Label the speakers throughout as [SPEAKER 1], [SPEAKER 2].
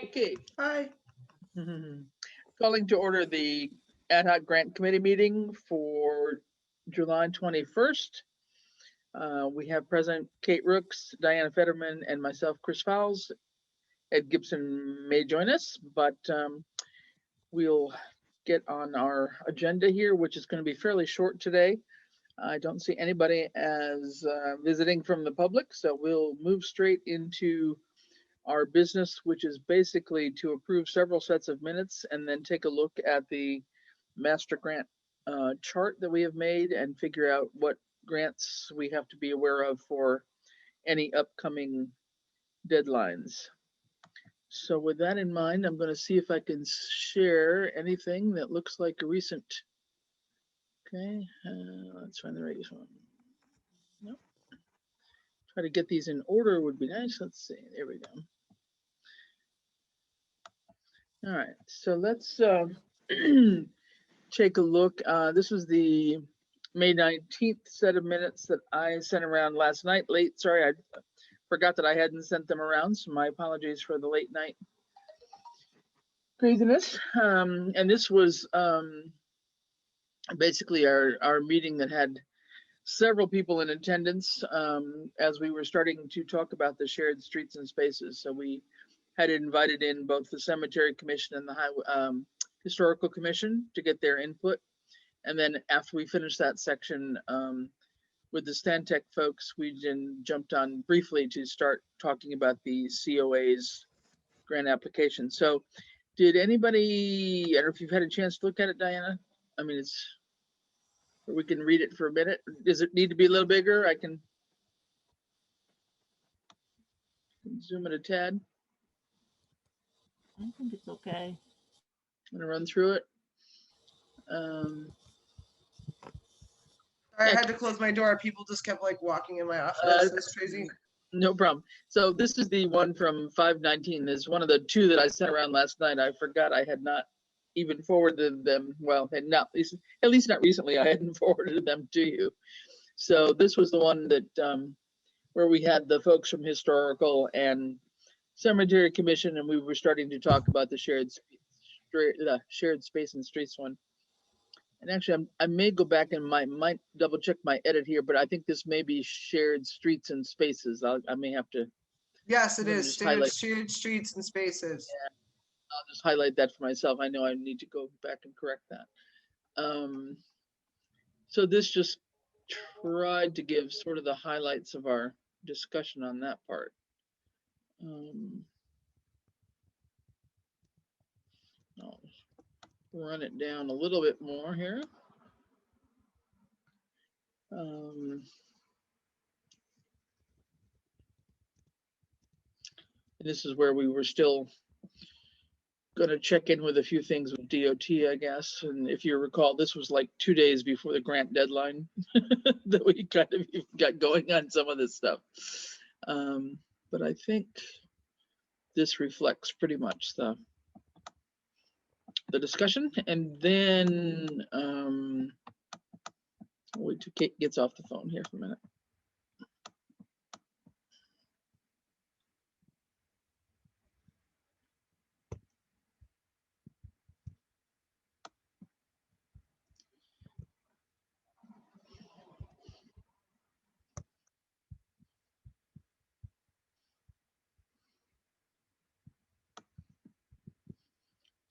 [SPEAKER 1] Okay.
[SPEAKER 2] Hi.
[SPEAKER 1] Calling to order the ad hoc grant committee meeting for July 21st. We have President Kate Rooks, Diana Fetterman, and myself, Chris Fowles. Ed Gibson may join us, but we'll get on our agenda here, which is going to be fairly short today. I don't see anybody as visiting from the public, so we'll move straight into our business, which is basically to approve several sets of minutes and then take a look at the master grant chart that we have made and figure out what grants we have to be aware of for any upcoming deadlines. So with that in mind, I'm going to see if I can share anything that looks like a recent. Okay, let's find the right one. Nope. Try to get these in order would be nice. Let's see. There we go. All right, so let's take a look. This was the May 19th set of minutes that I sent around last night late. Sorry, I forgot that I hadn't sent them around, so my apologies for the late night craziness. And this was basically our meeting that had several people in attendance as we were starting to talk about the shared streets and spaces. So we had invited in both the Cemetery Commission and the Historical Commission to get their input. And then after we finished that section with the Stantec folks, we then jumped on briefly to start talking about the COA's grant application. So did anybody, I don't know if you've had a chance to look at it, Diana? I mean, we can read it for a minute. Does it need to be a little bigger? I can zoom it a tad.
[SPEAKER 3] I think it's okay.
[SPEAKER 1] I'm gonna run through it.
[SPEAKER 2] I had to close my door. People just kept like walking in my office. It's crazy.
[SPEAKER 1] No problem. So this is the one from 519. This is one of the two that I sent around last night. I forgot I had not even forwarded them. Well, had not, at least not recently, I hadn't forwarded them to you. So this was the one that where we had the folks from Historical and Cemetery Commission, and we were starting to talk about the shared space and streets one. And actually, I may go back and might double check my edit here, but I think this may be shared streets and spaces. I may have to.
[SPEAKER 2] Yes, it is shared streets and spaces.
[SPEAKER 1] Yeah, I'll just highlight that for myself. I know I need to go back and correct that. So this just tried to give sort of the highlights of our discussion on that part. I'll run it down a little bit more here. This is where we were still going to check in with a few things with DOT, I guess. And if you recall, this was like 2 days before the grant deadline that we kind of got going on some of this stuff. But I think this reflects pretty much the discussion. And then wait till Kate gets off the phone here for a minute.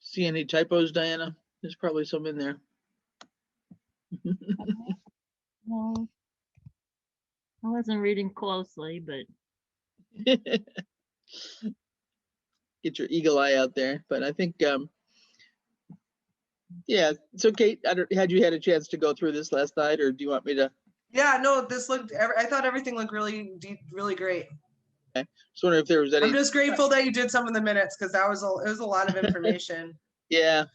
[SPEAKER 1] See any typos, Diana? There's probably some in there.
[SPEAKER 3] No, I wasn't reading closely, but
[SPEAKER 1] get your eagle eye out there. But I think, yeah. So Kate, had you had a chance to go through this last night, or do you want me to?
[SPEAKER 2] Yeah, no, this looked. I thought everything looked really great.
[SPEAKER 1] Okay. Just wondering if there was any.
[SPEAKER 2] I'm just grateful that you did some of the minutes because it was a lot of information.
[SPEAKER 1] Yeah.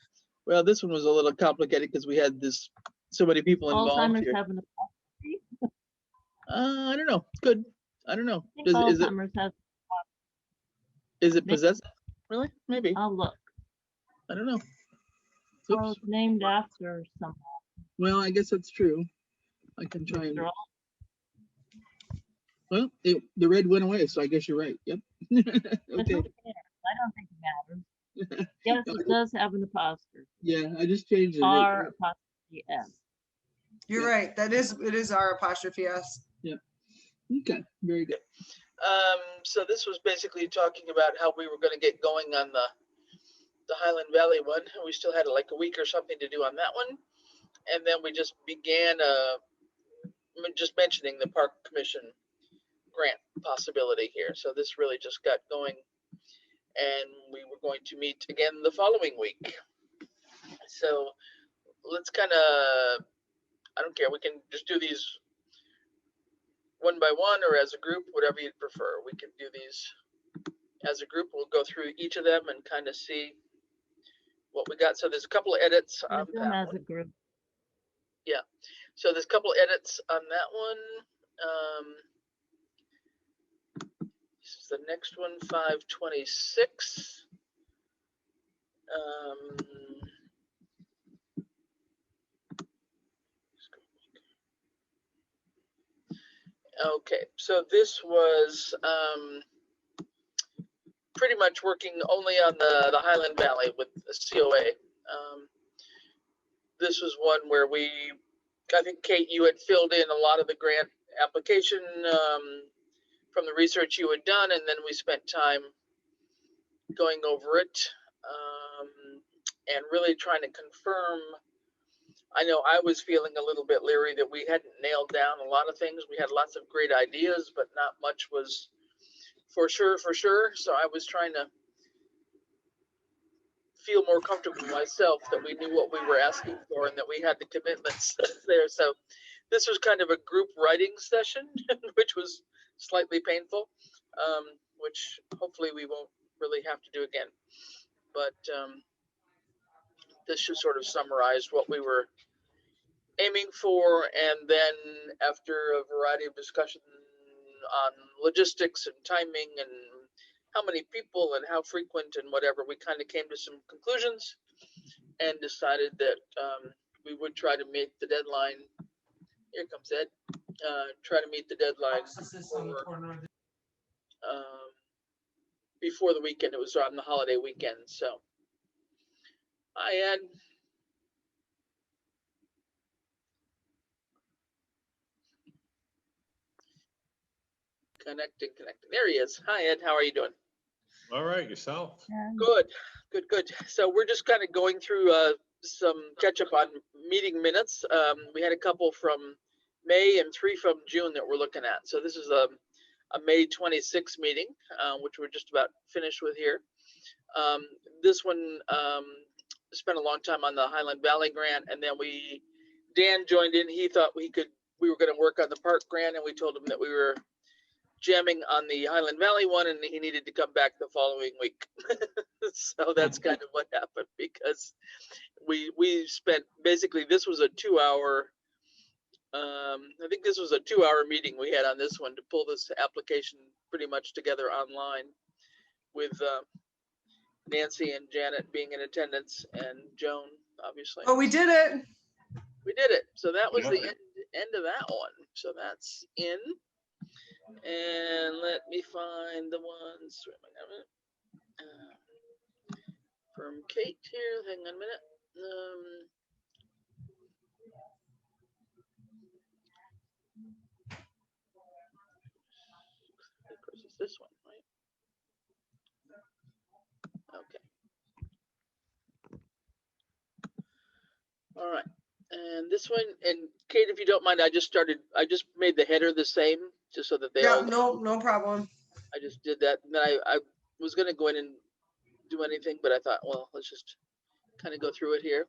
[SPEAKER 1] Well, this one was a little complicated because we had so many people involved
[SPEAKER 3] Alzheimer's
[SPEAKER 1] here.
[SPEAKER 3] having a
[SPEAKER 1] I don't know. Good. I don't know.
[SPEAKER 3] Alzheimer's has.
[SPEAKER 1] Is it possessed? Really? Maybe.
[SPEAKER 3] I'll look.
[SPEAKER 1] I don't know.
[SPEAKER 3] Well, it's named after someone.
[SPEAKER 1] Well, I guess that's true. I can try and. Well, the red went away, so I guess you're right. Yep. Okay.
[SPEAKER 3] I don't think it matters. Yes, it does have an apostrophe.
[SPEAKER 4] Yeah, I just changed it.
[SPEAKER 3] R apostrophe S.
[SPEAKER 2] You're
[SPEAKER 4] Yeah.
[SPEAKER 2] right. It is R apostrophe S.
[SPEAKER 4] Okay, very good.
[SPEAKER 1] So this was basically talking about how we were going to get going on the Highland Valley one. We still had like a week or something to do on that one. And then we just began just mentioning the Park Commission grant possibility here. So this really just got going, and we were going to meet again the following week. So let's kind of, I don't care, we can just do these one by one or as a group, whatever you'd prefer. We can do these as a group. We'll go through each of them and kind of see what we got. So there's a couple of edits on
[SPEAKER 3] Do them
[SPEAKER 1] that
[SPEAKER 3] as
[SPEAKER 1] one.
[SPEAKER 3] a group.
[SPEAKER 1] So there's a couple edits on that one. This is the next one, 526. Okay, so this was pretty much working only on the Highland Valley with the COA. This was one where I think, Kate, you had filled in a lot of the grant application from the research you had done, and then we spent time going over it and really trying to confirm. I know I was feeling a little bit leery that we hadn't nailed down a lot of things. We had lots of great ideas, but not much was for sure. So I was trying to feel more comfortable myself that we knew what we were asking for and that we had the commitments there. So this was kind of a group writing session, which was slightly painful, which hopefully we won't really have to do again. But this should sort of summarize what we were aiming for. And then after a variety of discussion on logistics and timing and how many people and how frequent and whatever, we kind of came to some conclusions and decided that we would try to meet the deadline. Here comes Ed. Try to meet the deadline before the weekend. It was on the holiday weekend. So, hi, Ed. Connecting. There he is. Hi, Ed. How are you doing?
[SPEAKER 5] All right, yourself?
[SPEAKER 1] Good. So we're just kind of going through some catch up on meeting minutes. We had a couple from May and 3 from June that we're looking at. So this is a May 26 meeting, which we're just about finished with here. This one spent a long time on the Highland Valley grant, and then Dan joined in. He thought we were going to work on the park grant, and we told him that we were jamming on the Highland Valley one, and he needed to come back the following week. So that's kind of what happened, because we spent, basically this was a 2-hour, I think this was a 2-hour meeting we had on this one to pull this application pretty much together online, with Nancy and Janet being in attendance and Joan, obviously.
[SPEAKER 2] Oh, we did it.
[SPEAKER 1] We did it. So that was
[SPEAKER 5] Yeah.
[SPEAKER 1] the end of that one. So that's in. And let me find the ones from Kate here. Hang on a minute. Of course, it's this one, right? Okay. All right. And this one, and Kate, if you don't mind, I just made the header the same, just so that they
[SPEAKER 2] Yeah,
[SPEAKER 1] all.
[SPEAKER 2] no problem.
[SPEAKER 1] I just did that, and then I was going to go in and do anything, but I thought, well, let's just kind of go through it here.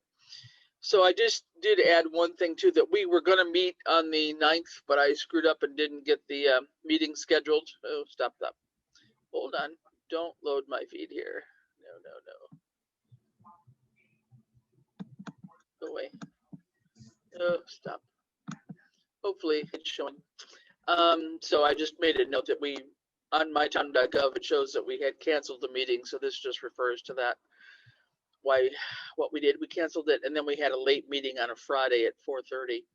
[SPEAKER 1] So I just did add one thing too, that we were going to meet on the 9th, but I screwed up and didn't get the meeting scheduled. Oh, stop. Hold on. Don't load my feed here. No. Go away. Oh, stop. Hopefully it's showing. So I just made a note that on mytown.gov, it shows that we had canceled the meeting. So this just refers to that. What we did, we canceled it, and then we had a late meeting on a Friday at 4:30.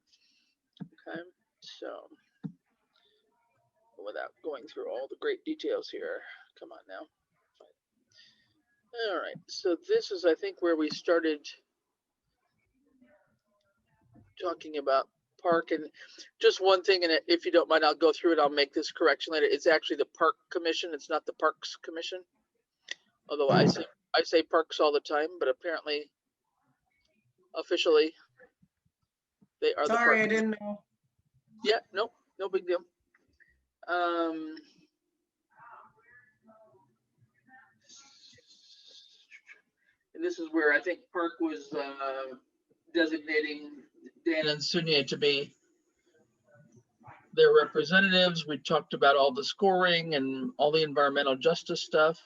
[SPEAKER 1] Okay, so without going through all the great details here, come on now. All right, so this is, I think, where we started talking about park, and just one thing, and if you don't mind, I'll go through it. I'll make this correction later. It's actually the Park Commission. It's not the Parks Commission. Although I say parks all the time, but apparently officially they are the
[SPEAKER 2] Sorry, I
[SPEAKER 1] park.
[SPEAKER 2] didn't know.
[SPEAKER 1] Yeah, no big deal. And this is where I think Park was designating Dan and Sunya to be their representatives. We talked about all the scoring and all the environmental justice stuff.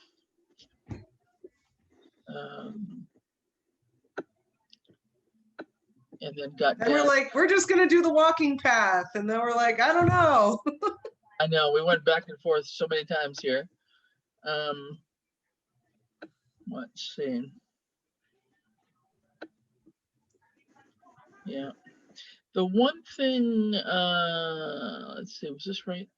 [SPEAKER 1] And then got
[SPEAKER 2] And we're
[SPEAKER 1] down.
[SPEAKER 2] like, we're just gonna do the walking path, and then we're like, I don't know.
[SPEAKER 1] I know, we went back and forth so many times here. Let's see. Yeah. The one thing, let's see, was this right?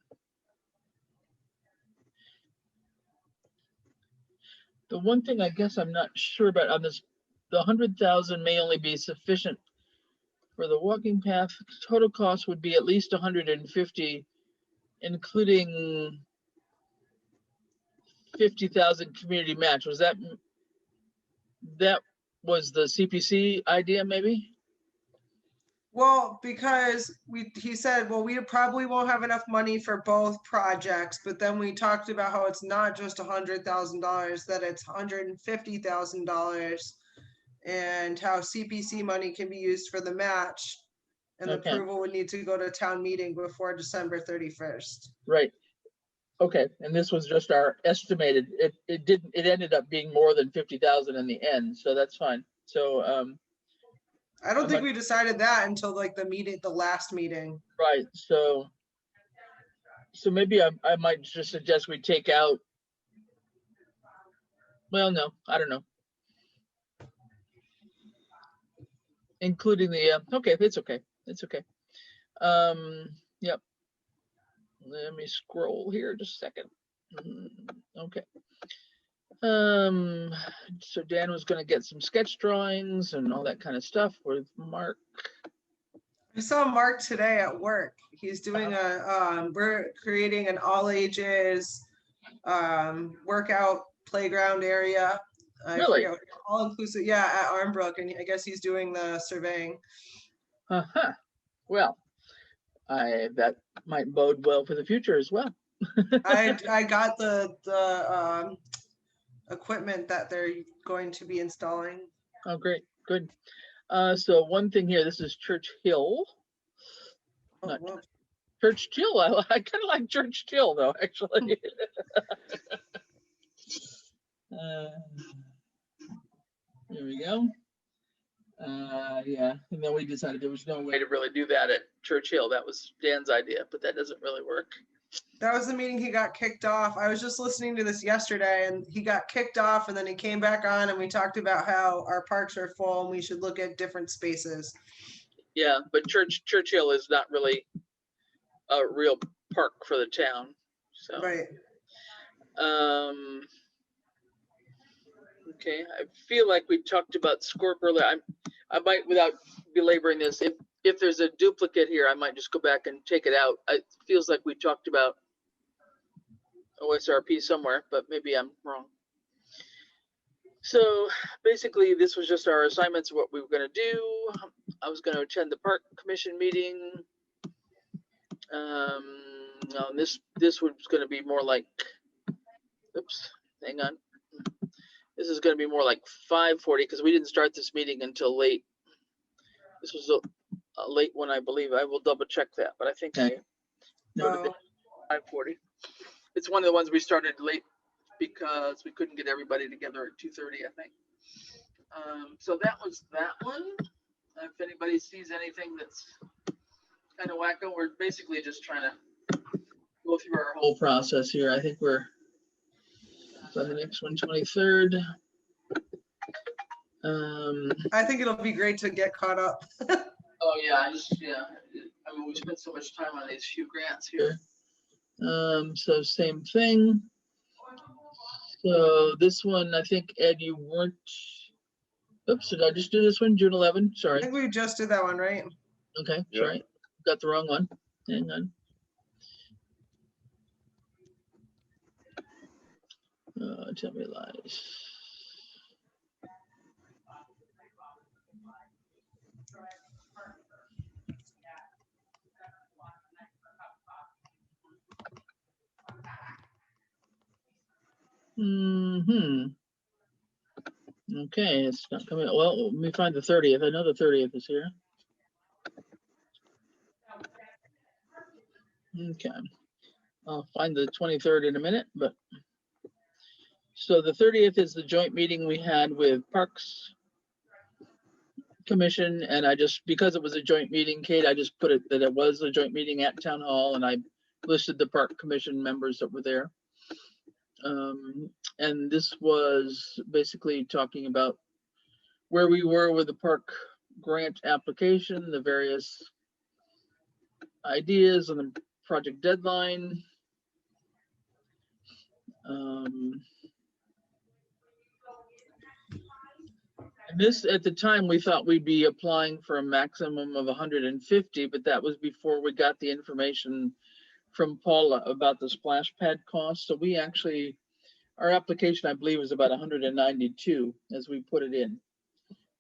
[SPEAKER 1] The one thing I guess I'm not sure about on this, the 100,000 may only be sufficient for the walking path. Total cost would be at least 150, including 50,000 community match. Was that was the CPC idea maybe?
[SPEAKER 2] Well, because he said, well, we probably won't have enough money for both projects, but then we talked about how it's not just $100,000, that it's $150,000, and how CPC money can be used for the match, and the
[SPEAKER 1] Okay.
[SPEAKER 2] approval would need to go to town meeting before December 31st.
[SPEAKER 1] Right. Okay, and this was just our estimated. It ended up being more than 50,000 in the end, so that's fine. So
[SPEAKER 2] I don't think we decided that until like the last meeting.
[SPEAKER 1] right. So maybe I might just suggest we take out. Well, no, I don't know. Including the okay, it's okay. It's okay. Yep. Let me scroll here just a second. Okay. So Dan was going to get some sketch drawings and all that kind of stuff with Mark.
[SPEAKER 2] I saw Mark today at work. He's doing we're creating an all ages workout playground area.
[SPEAKER 1] Really?
[SPEAKER 2] Forget, all inclusive, yeah, at Armbrook, and I guess he's doing the surveying.
[SPEAKER 1] Uh-huh. Well, that might bode well for the future as well.
[SPEAKER 2] I got the equipment that they're going to be installing.
[SPEAKER 1] Oh, great. Good. So one thing here, this is Church Hill.
[SPEAKER 2] Oh,
[SPEAKER 1] Not
[SPEAKER 2] whoops.
[SPEAKER 1] Church Hill. I kind of like Church Hill though, actually. There we go. Yeah, and then we decided there was no way to really do that at Church Hill. That was Dan's idea, but that doesn't really work.
[SPEAKER 2] That was the meeting he got kicked off. I was just listening to this yesterday, and he got kicked off, and then he came back on, and we talked about how our parks are full and we should look at different spaces.
[SPEAKER 1] Yeah, but Church Hill is not really a real park for the town. So
[SPEAKER 2] Right.
[SPEAKER 1] Okay, I feel like we talked about Scorp earlier. I might, without belaboring this, if there's a duplicate here, I might just go back and take it out. It feels like we talked about OSRP somewhere, but maybe I'm wrong. So basically, this was just our assignments of what we were going to do. I was going to attend the park commission meeting. No, this was going to be more like, oops, hang on. This is going to be more like 5:40 because we didn't start this meeting until late. This was a late one, I believe. I will double check that, but I think I noted it 5:40. It's one of the ones we started late because we couldn't get everybody together at 2:30, I think. So that was that one. If anybody sees anything that's kind of wacko, we're basically just trying to go through our whole process here. I think we're on the next one, 23rd.
[SPEAKER 2] I think it'll be great to get caught up.
[SPEAKER 1] Oh yeah, I mean, we spent so much time on these few grants here. So same thing. So this one, I think, Ed, you weren't, oops, did I just do this one, June 11?
[SPEAKER 2] I
[SPEAKER 1] Sorry.
[SPEAKER 2] think we just did that one, right?
[SPEAKER 1] Okay,
[SPEAKER 5] Yeah.
[SPEAKER 1] sorry. Got the wrong one. Hang on. Tell me lies. Okay, it's not coming. Well, let me find the 30th. I know the 30th is here. Okay. I'll find the 23rd in a minute, but so the 30th is the joint meeting we had with Parks Commission, and I just, because it was a joint meeting, Kate, I just put it that it was a joint meeting at Town Hall, and I listed the Park Commission members that were there. And this was basically talking about where we were with the park grant application, the various ideas and the project deadline. And this, at the time, we thought we'd be applying for a maximum of 150, but that was before we got the information from Paula about the splash pad cost. So we actually, our application, I believe, was about 192 as we put it in.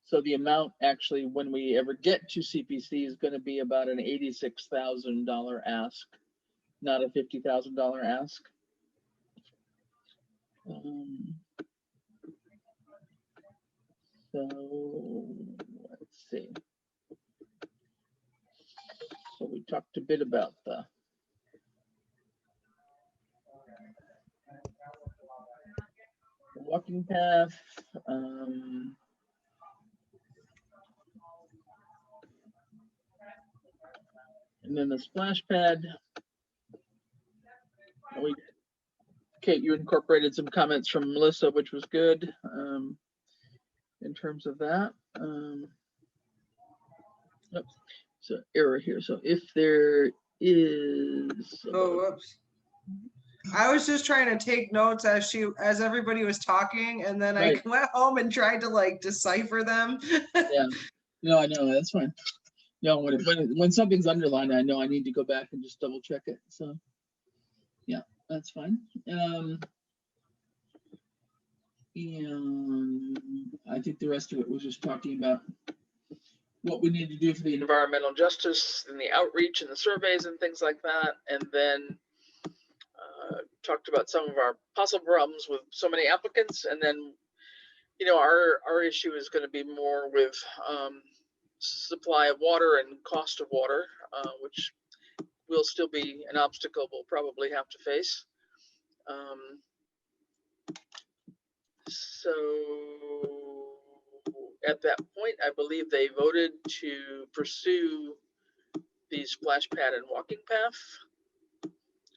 [SPEAKER 1] So the amount actually, when we ever get to CPC, is going to be about an $86,000 ask, not a $50,000 ask. So let's see. So we talked a bit about the walking path. And then the splash pad. Kate, you incorporated some comments from Melissa, which was good in terms of that. Oops, so error here. So if there is,
[SPEAKER 2] Oh, whoops. I was just trying to take notes as everybody was talking, and then I
[SPEAKER 1] Right.
[SPEAKER 2] went home and tried to like decipher them.
[SPEAKER 1] yeah, no, I know that's fine. No, when something's underlined, I know I need to go back and just double check it. So yeah, that's fine. And I think the rest of it was just talking about what we need to do for the environmental justice and the outreach and the surveys and things like that. And then talked about some of our possible problems with so many applicants. And then, you know, our issue is going to be more with supply of water and cost of water, which will still be an obstacle we'll probably have to face. So at that point, I believe they voted to pursue the splash pad and walking path.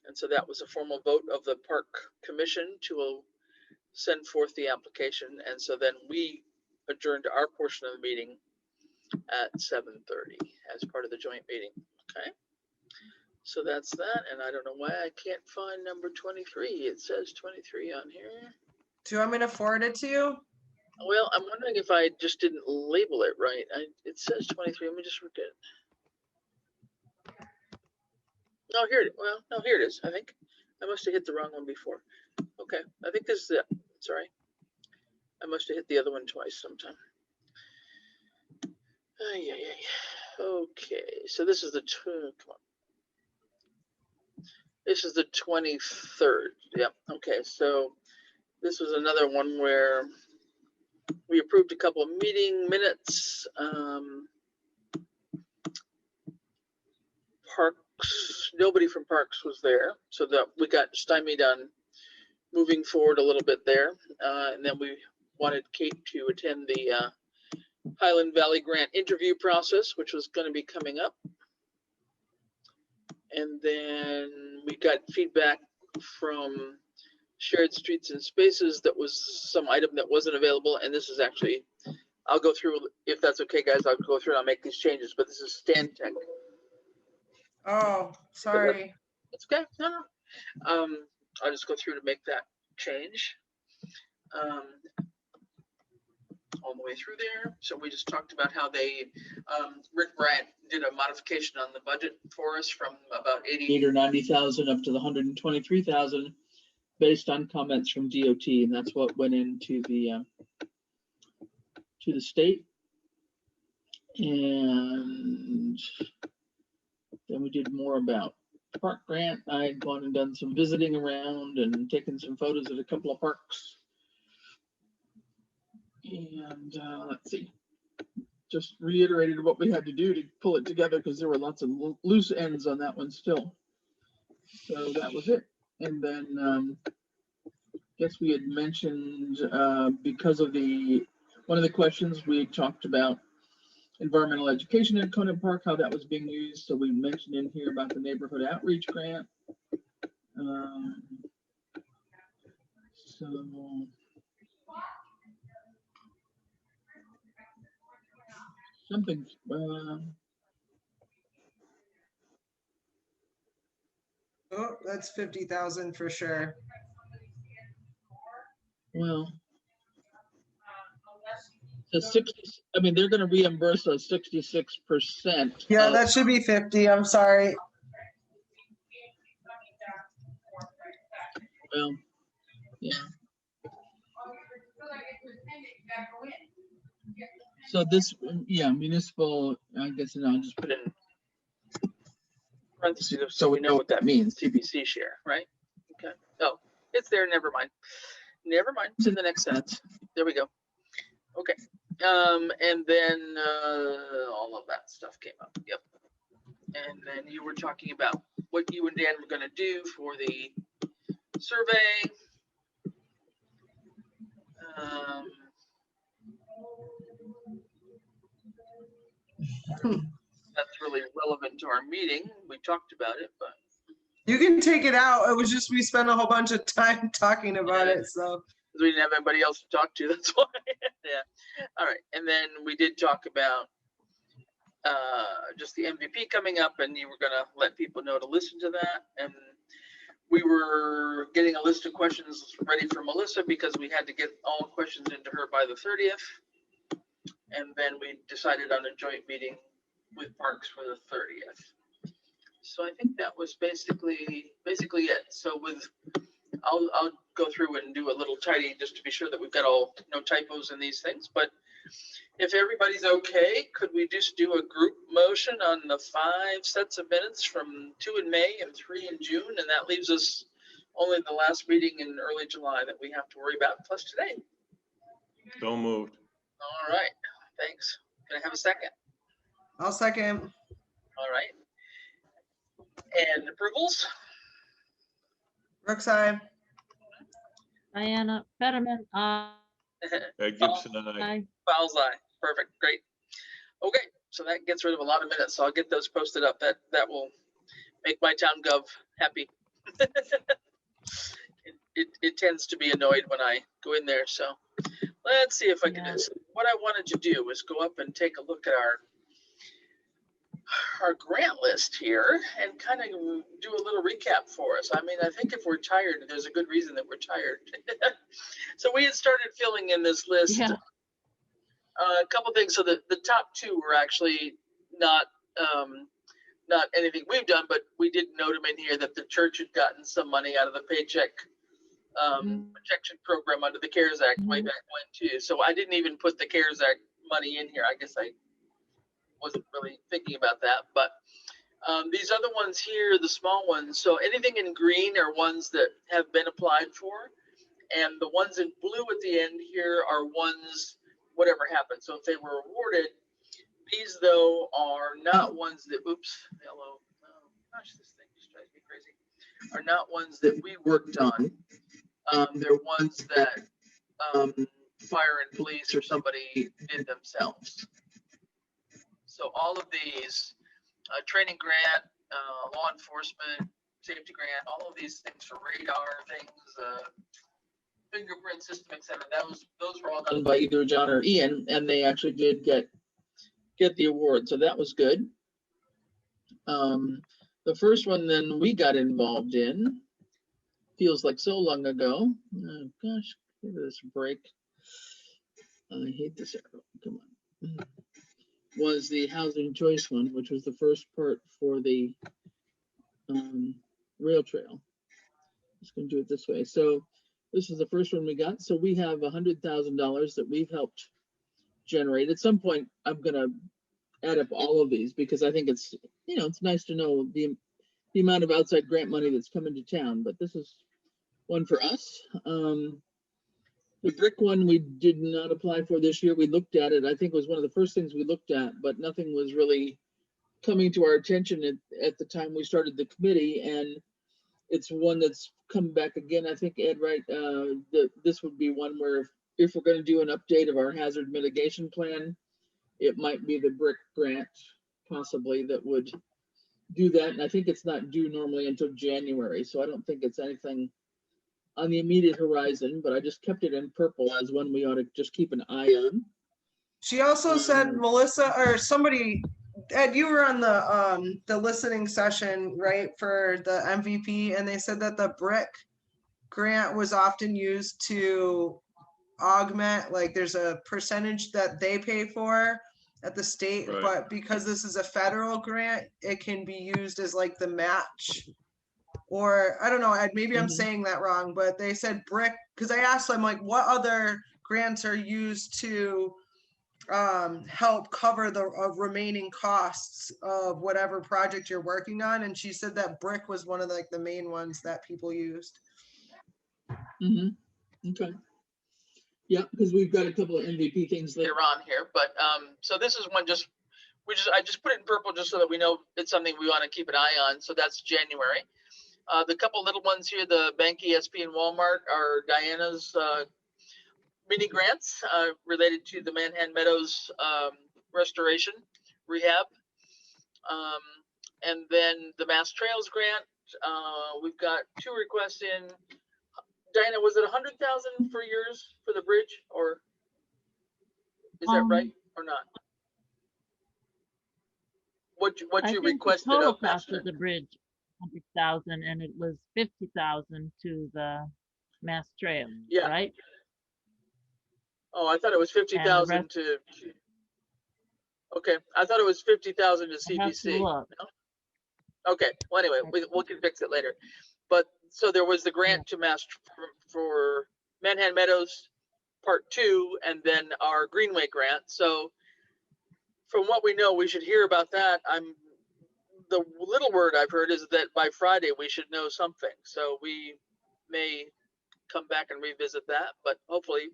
[SPEAKER 1] And so that was a formal vote of the Park Commission to send forth the application. And so then we adjourned our portion of the meeting at 7:30 as part of the joint meeting. Okay. So that's that. And I don't know why I can't find number 23. It says 23 on here.
[SPEAKER 2] Do you want me to forward it to you?
[SPEAKER 1] Well, I'm wondering if I just didn't label it right. It says 23. Let me just look at it. No, here it is. Well, no, here it is. I think I must have hit the wrong one before. Okay, I think this is it. Sorry, I must have hit the other one twice sometime. Okay, so this is the come on. This is the 23rd. Yep. Okay, so this was another one where we approved a couple of meeting minutes. Parks, nobody from Parks was there, so that we got stymied on moving forward a little bit there. And then we wanted Kate to attend the Highland Valley Grant interview process, which was going to be coming up. And then we got feedback from Shared Streets and Spaces that was some item that wasn't available. And this is actually, I'll go through, if that's okay, guys, I'll go through and I'll make these changes, but this is Stantec.
[SPEAKER 2] Oh, sorry.
[SPEAKER 1] It's okay. No. I'll just go through to make that change. all the way through there. So we just talked about how they, Rick Bryant did a modification on the budget for us from about 88
[SPEAKER 4] or 90,000 up to the 123,000 based on comments from DOT, and that's what went into the to the state. And then we did more about park grant. I had gone and done some visiting around and taken some photos at a couple of parks. And let's see, just reiterated what we had to do to pull it together because there were lots of loose ends on that one still. So that was it. And then guess we had mentioned because of one of the questions we talked about environmental education in Conant Park, how that was being used. So we mentioned in here about the neighborhood outreach grant. So something.
[SPEAKER 2] Oh, that's 50,000 for sure.
[SPEAKER 4] Well, the 60. I mean, they're going to reimburse us 66%.
[SPEAKER 2] Yeah, that should be 50. I'm sorry.
[SPEAKER 4] Well, yeah. So this, yeah, municipal. I guess, and I'll just put in
[SPEAKER 1] parentheses so we know what that means. CPC share, right? Okay. Oh, it's there. Never mind. Never mind. It's in the next sentence. There we go. Okay. And then all of that stuff came up. Yep. And then you were talking about what you and Dan were going to do for the survey. That's really relevant to our meeting. We talked about it, but
[SPEAKER 2] You can take it out. It was just we spent a whole bunch of time talking about it. So
[SPEAKER 1] we didn't have anybody else to talk to. That's why. Yeah. All right. And then we did talk about just the MVP coming up, and you were going to let people know to listen to that. And we were getting a list of questions ready for Melissa because we had to get all questions into her by the 30th. And then we decided on a joint meeting with Parks for the 30th. So I think that was basically it. So I'll go through and do a little tidy just to be sure that we've got no typos in these things. But if everybody's okay, could we just do a group motion on the 5 sets of minutes from 2 in May and 3 in June? And that leaves us only the last meeting in early July that we have to worry about, plus today.
[SPEAKER 5] So moved.
[SPEAKER 1] All right, thanks. Can I have a second?
[SPEAKER 2] I'll second.
[SPEAKER 1] All right. And approvals?
[SPEAKER 2] Brooks, aye.
[SPEAKER 3] Diana Fetterman,
[SPEAKER 5] Ed Gibson and I.
[SPEAKER 3] aye.
[SPEAKER 1] Fowles eye. Perfect. Great. Okay, so that gets rid of a lot of minutes. So I'll get those posted up. That will make my town gov happy. It tends to be annoyed when I go in there. So let's see if I can do this. What I wanted to do was go up and take a look at our grant list here and kind of do a little recap for us. I mean, I think if we're tired, there's a good reason that we're tired. So we had started filling in this list.
[SPEAKER 3] Yeah.
[SPEAKER 1] A couple things. So the top 2 were actually not anything we've done, but we did note them in here that the church had gotten some money out of the paycheck protection program under the CARES Act way back when too. So I didn't even put the CARES Act money in here. I guess I wasn't really thinking about that, but these other ones here, the small ones, so anything in green are ones that have been applied for, and the ones in blue at the end here are ones whatever happened. So if they were awarded, these though are not ones that hello, oh gosh, this thing just drives me crazy, are not ones that we worked on. They're ones that fire and police or somebody did themselves. So all of these, training grant, law enforcement, safety grant, all of these things for radar things, fingerprint system, etc. Those were all done by either John or Ian, and they actually did get the award. So that was good. The first one then we got involved in feels like so long ago. Oh, gosh,
[SPEAKER 4] Give this a break. I hate this arrow. Come on. Was the housing choice one, which was the first part for the rail trail. Just gonna do it this way. So this is the first one we got. So we have $100,000 that we've helped generate. At some point, I'm gonna add up all of these because I think it's, you know, it's nice to know the amount of outside grant money that's come into town. But this is one for us. The brick one we did not apply for this year. We looked at it. I think it was one of the first things we looked at, but nothing was really coming to our attention at the time we started the committee. And it's one that's come back again. I think, Ed, right? This would be one where if we're going to do an update of our hazard mitigation plan, it might be the brick grant possibly that would do that. And I think it's not due normally until January. So I don't think it's anything on the immediate horizon, but I just kept it in purple as one we ought to just keep an eye on.
[SPEAKER 2] She also said, Melissa, or somebody, Ed, you were on the listening session, right, for the MVP, and they said that the brick grant was often used to augment, like there's a percentage that they pay for at the state,
[SPEAKER 5] Right.
[SPEAKER 2] but because this is a federal grant, it can be used as like the match. Or I don't know, Ed, maybe I'm saying that wrong, but they said brick, because I asked them like, what other grants are used to help cover the remaining costs of whatever project you're working on? And she said that brick was one of like the main ones that people used.
[SPEAKER 4] Okay. Yeah, because we've got a couple of MVP things
[SPEAKER 1] Later on here, but so this is one I just put it in purple just so that we know it's something we want to keep an eye on. So that's January. The couple little ones here, the Bank ESP and Walmart, are Diana's mini grants related to the Manhattan Meadows restoration rehab. And then the Mass Trails grant, we've got 2 requests in. Diana, was it 100,000 for yours for the bridge, or is that right or not? What you requested?
[SPEAKER 3] The total cost of the bridge, 100,000, and it was 50,000 to the Mass Trail,
[SPEAKER 1] Yeah.
[SPEAKER 3] right?
[SPEAKER 1] Oh, I thought it was 50,000 to. Okay, I thought it was 50,000 to CBC. No? Okay. Well, anyway, we can fix it later. But so there was the grant to for Manhattan Meadows Part 2, and then our Greenway grant. So from what we know, we should hear about that. The little word I've heard is that by Friday we should know something. So we may come back and revisit that, but hopefully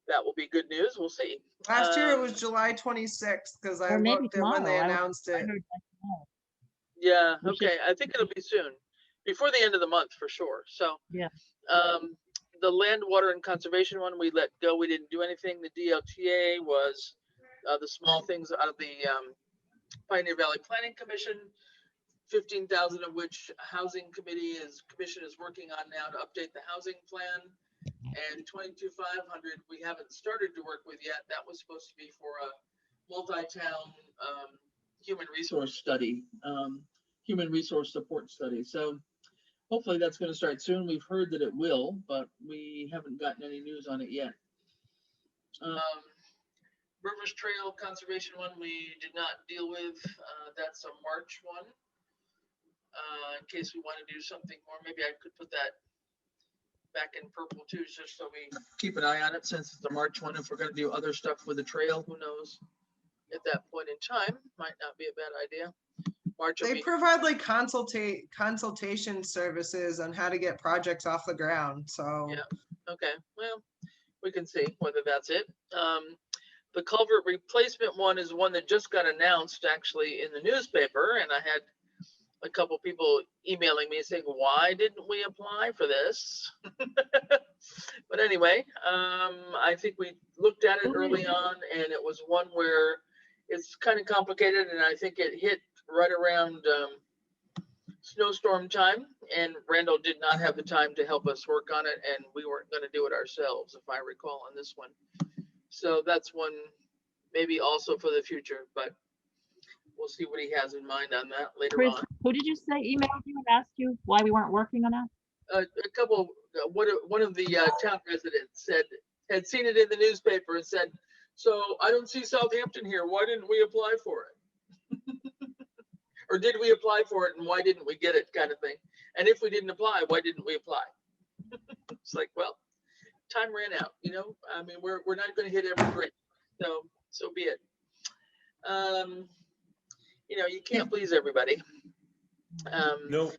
[SPEAKER 1] that will be good news. We'll see.
[SPEAKER 2] Last year it was July 26th because I looked at when they announced it.
[SPEAKER 1] Yeah, okay. I think it'll be soon, before the end of the month for sure. So
[SPEAKER 3] yeah.
[SPEAKER 1] The land, water, and conservation one we let go. We didn't do anything. The DLTA was the small things out of the Pioneer Valley Planning Commission, 15,000 of which Housing Commission is working on now to update the housing plan, and 22,500 we haven't started to work with yet. That was supposed to be for a multi-town human resource study, human resource support study. So hopefully that's going to start soon. We've heard that it will, but we haven't gotten any news on it yet. Rivers Trail Conservation one we did not deal with. That's a March one. In case we want to do something more, maybe I could put that back in purple too, just so we keep an eye on it, since it's the March one. If we're going to do other stuff with the trail, who knows? At that point in time, might not be a bad idea. March.
[SPEAKER 2] They provide like consultation services on how to get projects off the ground. So
[SPEAKER 1] yeah. Okay. Well, we can see whether that's it. The culvert replacement one is one that just got announced actually in the newspaper, and I had a couple people emailing me saying, why didn't we apply for this? But anyway, I think we looked at it early on, and it was one where it's kind of complicated, and I think it hit right around snowstorm time, and Randall did not have the time to help us work on it, and we weren't going to do it ourselves, if I recall, on this one. So that's one maybe also for the future, but we'll see what he has in mind on that later
[SPEAKER 3] Chris,
[SPEAKER 1] on.
[SPEAKER 3] who did you say emailed you and asked you why we weren't working on that?
[SPEAKER 1] a couple, one of the town residents had seen it in the newspaper and said, so I don't see Southampton here. Why didn't we apply for it? Or did we apply for it and why didn't we get it, kind of thing? And if we didn't apply, why didn't we apply? It's like, well, time ran out, you know? I mean, we're not going to hit every grant, so be it. You know, you can't please everybody.
[SPEAKER 5] No,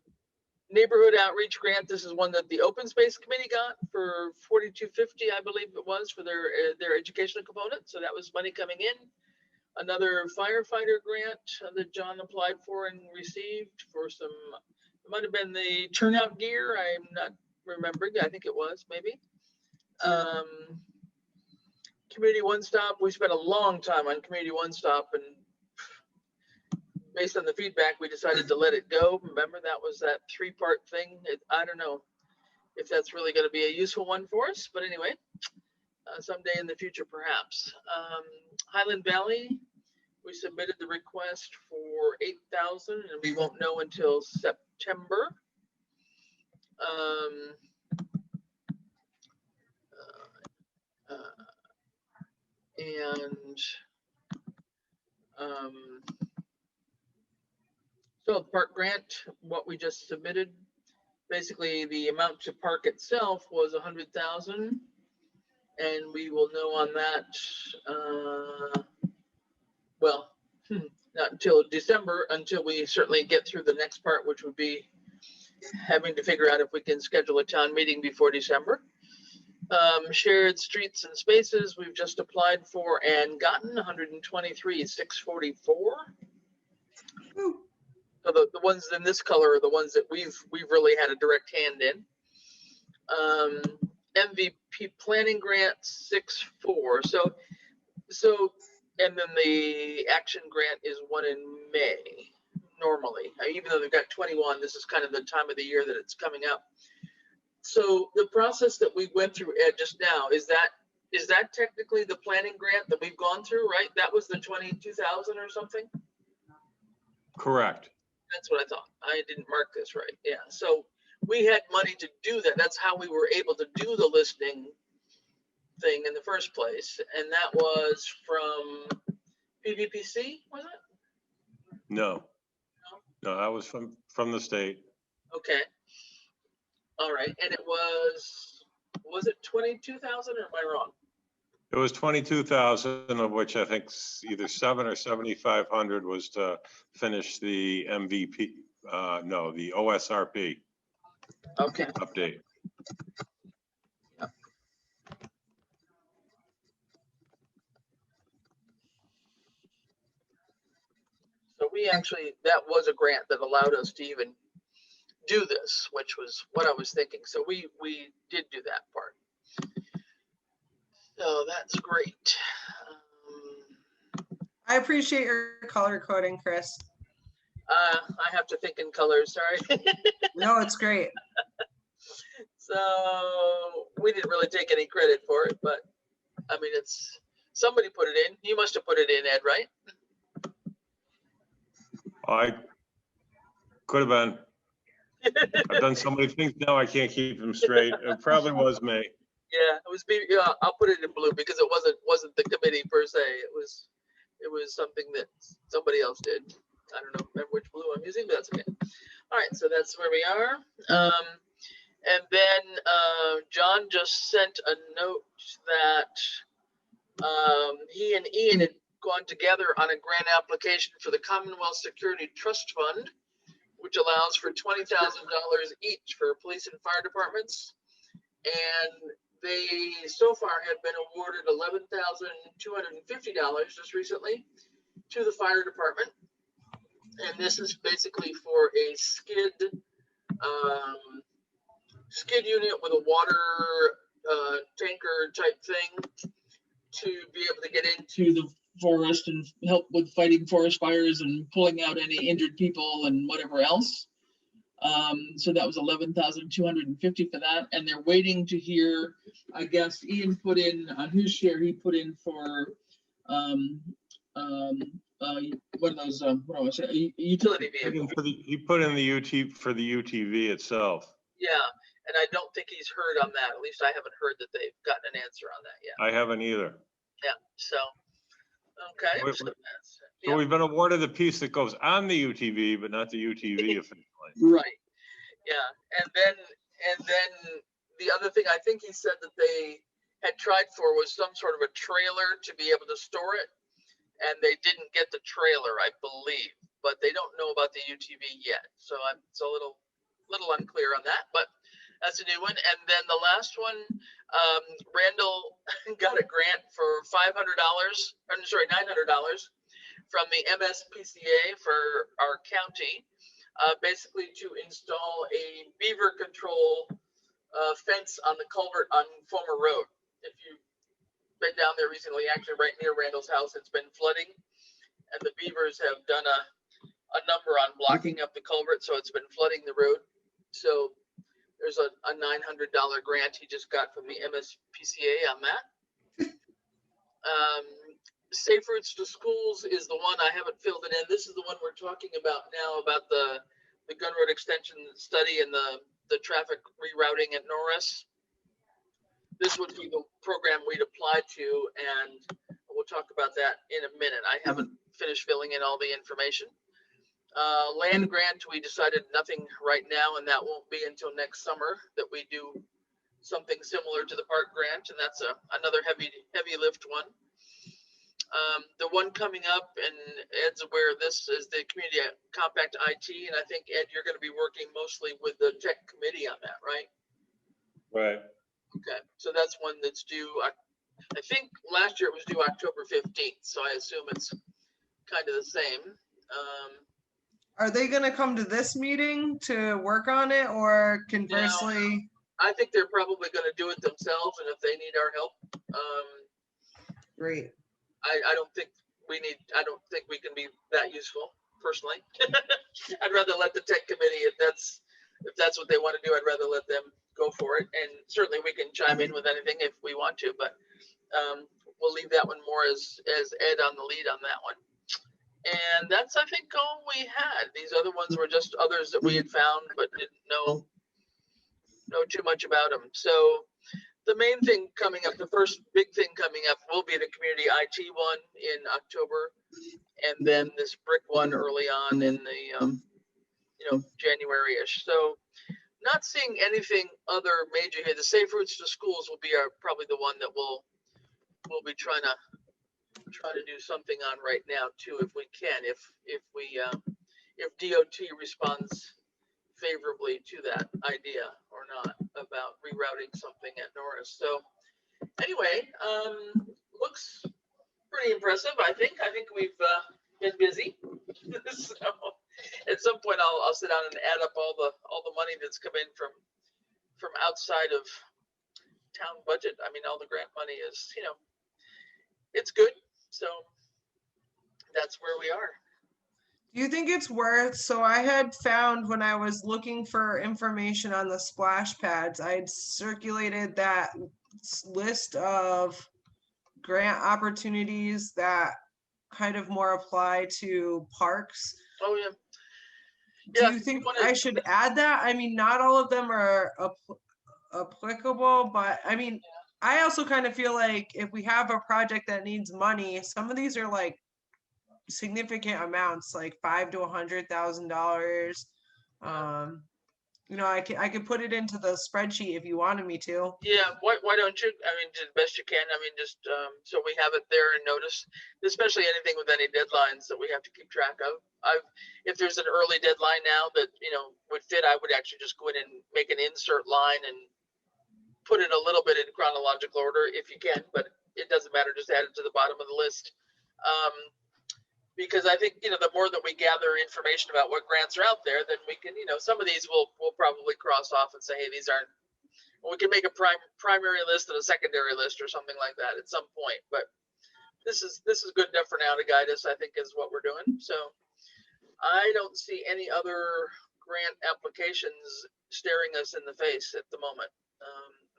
[SPEAKER 1] Neighborhood outreach grant. This is one that the Open Space Committee got for $42.50, I believe it was, for their educational component. So that was money coming in. Another firefighter grant that John applied for and received for some. It might have been the turnout gear. I'm not remembering. I think it was maybe. Community One Stop. We spent a long time on Community One Stop, and based on the feedback, we decided to let it go. Remember, that was that 3-part thing. I don't know if that's really going to be a useful one for us, but anyway, someday in the future, perhaps. Highland Valley, we submitted the request for $8,000, and we won't know until September. So the park grant, what we just submitted, basically the amount to park itself was 100,000, and we will know on that. Well, not until December, until we certainly get through the next part, which would be having to figure out if we can schedule a town meeting before December. Shared streets and spaces, we've just applied for and gotten 123,644. So the ones in this color are the ones that we've really had a direct hand in. MVP planning grant 6.4. So and then the action grant is one in May normally. Even though they've got 21, this is kind of the time of the year that it's coming up. So the process that we went through, Ed, just now, is that technically the planning grant that we've gone through, right? That was the 22,000 or something?
[SPEAKER 5] correct.
[SPEAKER 1] That's what I thought. I didn't mark this right. Yeah. So we had money to do that. That's how we were able to do the listening thing in the first place. And that was from PVPC, was it?
[SPEAKER 5] No, that was from the state.
[SPEAKER 1] Okay. All right. And it was it 22,000 or am I wrong?
[SPEAKER 5] It was 22,000, of which I think either 7 or 7,500 was to finish the MVP. No, the OSRP.
[SPEAKER 1] Okay.
[SPEAKER 5] Update.
[SPEAKER 1] So we actually, that was a grant that allowed us to even do this, which was what I was thinking. So we did do that part. So that's great.
[SPEAKER 2] I appreciate your color coding, Chris.
[SPEAKER 1] I have to think in colors, sorry.
[SPEAKER 2] No, it's great.
[SPEAKER 1] So we didn't really take any credit for it, but I mean, it's somebody put it in. You must have put it in, Ed, right?
[SPEAKER 5] I could have been. I've done so many things now I can't keep them straight. It probably was me.
[SPEAKER 1] Yeah, it was. Yeah, I'll put it in blue because it wasn't the committee per se. It was something that somebody else did. I don't know remember which blue I'm using, but that's okay. All right, so that's where we are. And then John just sent a note that he and Ian had gone together on a grant application for the Commonwealth Security Trust Fund, which allows for $20,000 each for police and fire departments. And they so far have been awarded $11,250 just recently to the fire department. And this is basically for a skid unit with a water tanker type thing to be able to get into the forest and help with fighting forest fires and pulling out any injured people and whatever else. So that was $11,250 for that, and they're waiting to hear. I guess Ian put in on his share. He put in for one of those what do I say? Utility vehicle.
[SPEAKER 5] He put in the UT for the UTV itself.
[SPEAKER 1] Yeah, And I don't think he's heard on that. At least I haven't heard that they've gotten an answer on that yet.
[SPEAKER 5] I haven't either.
[SPEAKER 1] Yeah, so, okay.
[SPEAKER 5] Wait,
[SPEAKER 1] So
[SPEAKER 5] wait.
[SPEAKER 1] that's,
[SPEAKER 5] So
[SPEAKER 1] yeah,
[SPEAKER 5] we've been awarded the piece that goes on the UTV, but not the UTV officially.
[SPEAKER 1] right, yeah. And then the other thing I think he said that they had tried for was some sort of a trailer to be able to store it. And they didn't get the trailer, I believe, but they don't know about the UTV yet. So it's a little unclear on that, but that's a new one. And then the last one, Randall got a grant for $500, I'm sorry, $900 from the MSPCA for our county, basically to install a beaver control fence on the culvert on Fulmer Road. If you've been down there recently, actually right near Randall's house, it's been flooding, and the beavers have done a number on blocking up the culvert, so it's been flooding the road. So there's a $900 grant he just got from the MSPCA on that. Safe Routes to Schools is the one I haven't filled it in. This is the one we're talking about now, about the Gun Road Extension study and the traffic rerouting at Norris. This would be the program we'd apply to, and we'll talk about that in a minute. I haven't finished filling in all the information. Land grant, we decided nothing right now, and that won't be until next summer that we do something similar to the park grant, and that's another heavy lift one. The one coming up, and Ed's aware of this, is the Community Compact IT, and I think, Ed, you're going to be working mostly with the tech committee on that, right?
[SPEAKER 5] Right.
[SPEAKER 1] Okay, so that's one that's due, I think last year it was due October 15th, so I assume it's kind of the same.
[SPEAKER 2] Are they gonna come to this meeting to work on it, or conversely?
[SPEAKER 1] I think they're probably gonna do it themselves, and if they need our help,
[SPEAKER 2] Great.
[SPEAKER 1] I don't think we can be that useful, personally. I'd rather let the tech committee, if that's what they want to do, I'd rather let them go for it. And certainly we can chime in with anything if we want to, but we'll leave that one more as Ed on the lead on that one. And that's, I think, all we had. These other ones were just others that we had found, but didn't know too much about them. So the main thing coming up, the first big thing coming up, will be the community IT one in October, and then this brick one early on in the January-ish. So not seeing anything other major here. The Safe Routes to Schools will be probably the one that we'll be trying to do something on right now too, if we can, if DOT responds favorably to that idea or not about rerouting something at Norris. So anyway, looks pretty impressive. I think we've been busy. So at some point I'll sit down and add up all the money that's come in from outside of town budget. I mean, all the grant money is, it's good. So that's where we are.
[SPEAKER 2] Do you think it's worth, so I had found when I was looking for information on the splash pads, I'd circulated that list of grant opportunities that kind of more apply to parks.
[SPEAKER 1] Oh, yeah.
[SPEAKER 2] Do you think I should add that? I mean, not all of them are applicable, but I mean, I also kind of feel like if we have a project that needs money, some of these are like significant amounts, like $5,000 to $100,000. I could put it into the spreadsheet if you wanted me to.
[SPEAKER 1] Yeah, why don't you? I mean, do the best you can. I mean, just so we have it there and notice, especially anything with any deadlines that we have to keep track of. If there's an early deadline now that would fit, I would actually just go in and make an insert line and put it a little bit in chronological order if you can, but it doesn't matter. Just add it to the bottom of the list. Because I think, the more that we gather information about what grants are out there, then we can, some of these we'll probably cross off and say, hey, these aren't, we can make a primary list and a secondary list or something like that at some point. But this is good enough for now to guide us, I think, is what we're doing. So I don't see any other grant applications staring us in the face at the moment.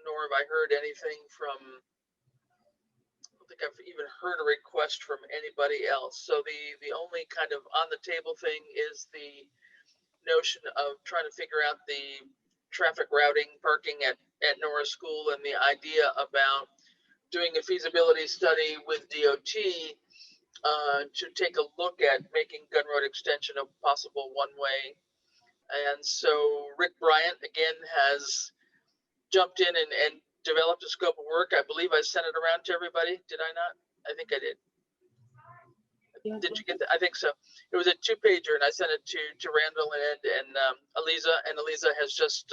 [SPEAKER 1] Nor have I heard anything from, I don't think I've even heard a request from anybody else. So the only kind of on the table thing is the notion of trying to figure out the traffic routing, parking at Norris School, and the idea about doing a feasibility study with DOT to take a look at making Gun Road Extension a possible one-way. And so Rick Bryant, again, has jumped in and developed a scope of work. I believe I sent it around to everybody. Did I not? I think I did. Did you get that? I think so. It was a 2-pager, and I sent it to Randall and Ed and Eliza. And Eliza has just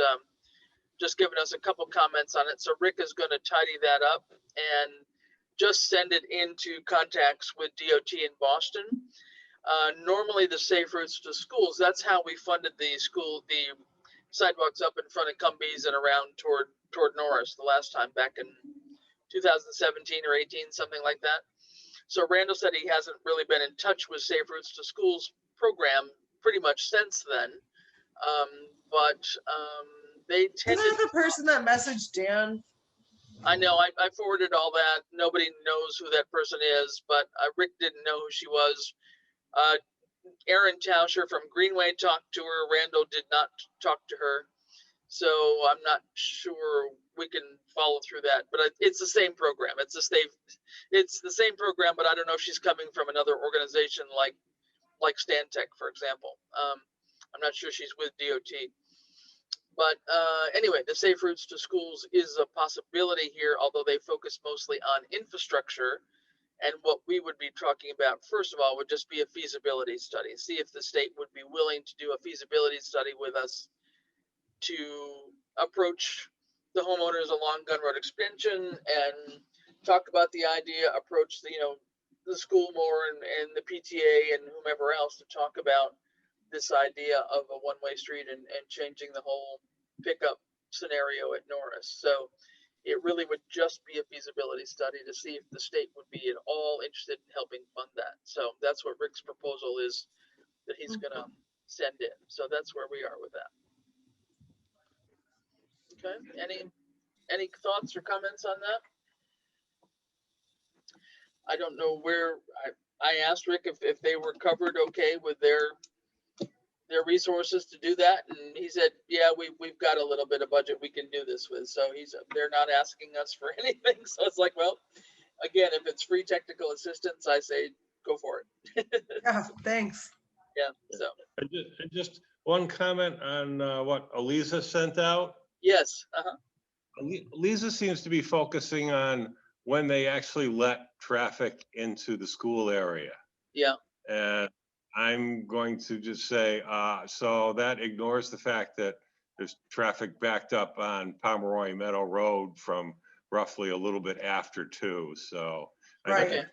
[SPEAKER 1] given us a couple comments on it. So Rick is going to tidy that up and just send it into contacts with DOT in Boston. Normally, the safe routes to schools. That's how we funded the sidewalks up in front of Cumbies and around toward Norris the last time back in 2017 or 18, something like that. So Randall said he hasn't really been in touch with Safe Routes to Schools program pretty much since then. But they tended.
[SPEAKER 2] Isn't that the person that messaged Dan?
[SPEAKER 1] I know, I forwarded all that. Nobody knows who that person is, but Rick didn't know who she was. Erin Tauscher from Greenway talked to her. Randall did not talk to her. So I'm not sure we can follow through that, but it's the same program. It's the same program, but I don't know if she's coming from another organization like Stantec, for example. I'm not sure she's with DOT. But anyway, the Safe Routes to Schools is a possibility here, although they focus mostly on infrastructure. And what we would be talking about, first of all, would just be a feasibility study. See if the state would be willing to do a feasibility study with us to approach the homeowners along Gun Road Extension and talk about the idea, approach the school more and the PTA and whomever else to talk about this idea of a one-way street and changing the whole pickup scenario at Norris. So it really would just be a feasibility study to see if the state would be at all interested in helping fund that. So that's what Rick's proposal is that he's going to send in. So that's where we are with that. Okay. Any thoughts or comments on that? I don't know where I asked Rick if they were covered okay with their resources to do that, and he said, yeah, we've got a little bit of budget we can do this with. So they're not asking us for anything. So it's like, well, again, if it's free technical assistance, I say go for it.
[SPEAKER 2] Yeah, thanks.
[SPEAKER 1] Yeah. So
[SPEAKER 5] Just one comment on what Eliza sent out.
[SPEAKER 1] yes.
[SPEAKER 5] Eliza seems to be focusing on when they actually let traffic into the school area.
[SPEAKER 1] Yeah.
[SPEAKER 5] And I'm going to just say, so that ignores the fact that there's traffic backed up on Pomeroy Meadow Road from roughly a little bit after 2. So
[SPEAKER 2] Right.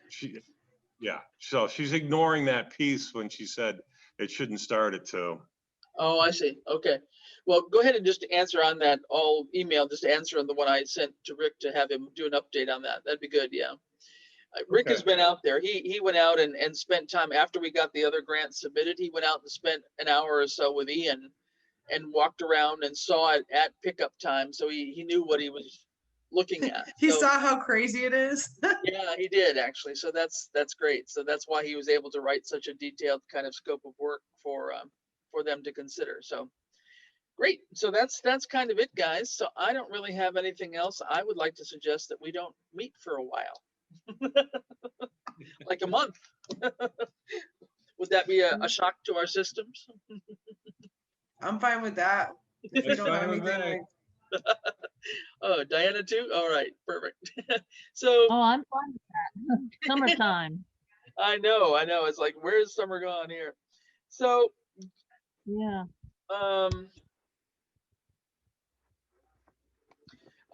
[SPEAKER 5] So she's ignoring that piece when she said it shouldn't start at 2.
[SPEAKER 1] Oh, I see. Okay. Well, go ahead and just answer on that. I'll email, just answer on the one I sent to Rick to have him do an update on that. That'd be good. Yeah. Rick has been out there. He went out and spent time after we got the other grant submitted. He went out and spent an hour or so with Ian and walked around and saw it at pickup time. So he knew what he was looking at.
[SPEAKER 2] He
[SPEAKER 1] So,
[SPEAKER 2] saw how crazy it is.
[SPEAKER 1] yeah, he did actually. So that's great. So that's why he was able to write such a detailed kind of scope of work for them to consider. So great. So that's kind of it, guys. So I don't really have anything else. I would like to suggest that we don't meet for a while. Like a month. Would that be a shock to our systems?
[SPEAKER 2] I'm fine with that. If you don't have
[SPEAKER 5] Fine with
[SPEAKER 2] anything
[SPEAKER 5] me.
[SPEAKER 2] like,
[SPEAKER 1] Oh, Diana too? All right, perfect. So
[SPEAKER 3] Oh, I'm fine with that. Summertime.
[SPEAKER 1] I know. It's like, where's summer gone here? So
[SPEAKER 3] Yeah.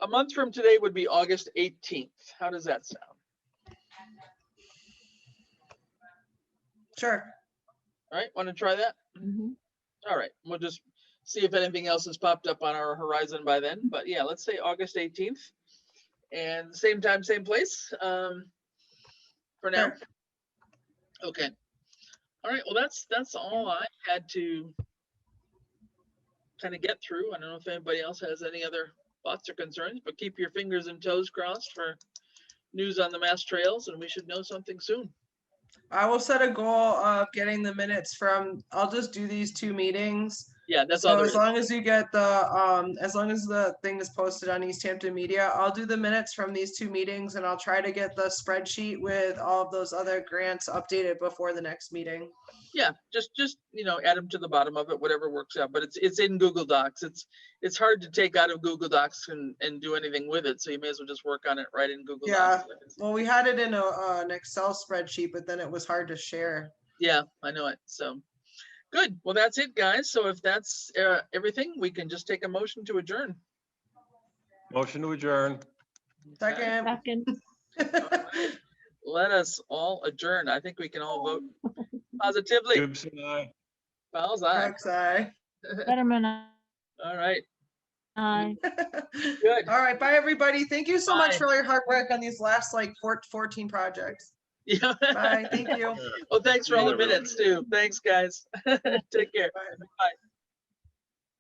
[SPEAKER 1] a month from today would be August 18th. How does that sound?
[SPEAKER 2] sure.
[SPEAKER 1] All right, want to try that?
[SPEAKER 3] Mhm.
[SPEAKER 1] All right, we'll just see if anything else has popped up on our horizon by then. But yeah, let's say August 18th. And same time, same place for now.
[SPEAKER 2] Sure.
[SPEAKER 1] Okay. All right, well, that's all I had to kind of get through. I don't know if anybody else has any other thoughts or concerns, but keep your fingers and toes crossed for news on the Mass Trails, and we should know something soon.
[SPEAKER 2] I will set a goal of getting the minutes from, I'll just do these 2 meetings
[SPEAKER 1] Yeah, that's all
[SPEAKER 2] So
[SPEAKER 1] there
[SPEAKER 2] as
[SPEAKER 1] is.
[SPEAKER 2] long as you get the, as long as the thing is posted on Easthampton Media, I'll do the minutes from these 2 meetings and I'll try to get the spreadsheet with all of those other grants updated before the next meeting.
[SPEAKER 1] Yeah, just, add them to the bottom of it, whatever works out, but it's in Google Docs. It's hard to take out of Google Docs and do anything with it, so you may as well just work on it right in Google Docs.
[SPEAKER 2] Well, we had it in an Excel spreadsheet, but then it was hard to share.
[SPEAKER 1] Yeah, I know it, so. Good, well, that's it, guys. So if that's everything, we can just take a motion to adjourn.
[SPEAKER 5] Motion to adjourn.
[SPEAKER 2] Second.
[SPEAKER 3] Second,
[SPEAKER 1] Let us all adjourn. I think we can all vote positively.
[SPEAKER 5] Gibson, aye.
[SPEAKER 1] Fowles, aye.
[SPEAKER 2] Brooks, aye.
[SPEAKER 3] Betterman,
[SPEAKER 1] All right,
[SPEAKER 3] aye.
[SPEAKER 1] good.
[SPEAKER 2] All right, bye, everybody. Thank you so much
[SPEAKER 1] Bye.
[SPEAKER 2] for all your hard work on these last like 14 projects.
[SPEAKER 1] Yeah.
[SPEAKER 2] Bye, thank you.
[SPEAKER 1] Well, thanks for all the
[SPEAKER 5] Thank you.
[SPEAKER 1] minutes too. Thanks, guys. Take care.
[SPEAKER 2] Bye.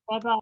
[SPEAKER 1] Bye.
[SPEAKER 3] Bye-bye.